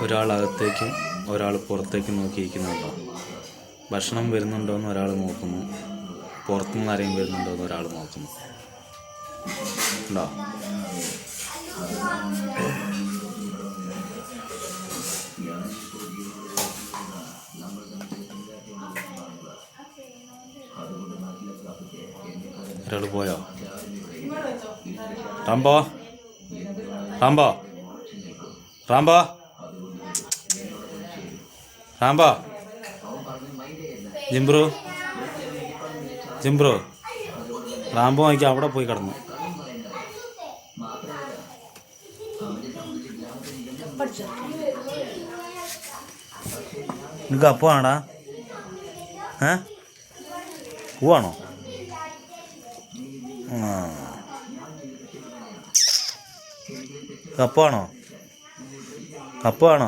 ഒരാൾ അകത്തേക്കും ഒരാൾ പുറത്തേക്കും നോക്കിയിരിക്കുന്നുണ്ടോ? ഭക്ഷണം വരുന്നുണ്ടോയെന്ന് ഒരാൾ നോക്കുന്നു, പുറത്തുനിന്ന് ആരെയും വരുന്നുണ്ടോയെന്ന് ഒരാൾ നോക്കുന്നു. ഉണ്ടോ? ഒരാൾ പോയോ? റാംബോ, റാംബോ, റാംബോ, റാംബോ, ജിംബ്രു, ജിംബ്രു, റാംബോ നോക്കി അവിടെ പോയി കിടന്നു. നിനക്ക് അപ്പമാണോടാ? പൂവാണോ? കപ്പാണോ? കപ്പാണോ?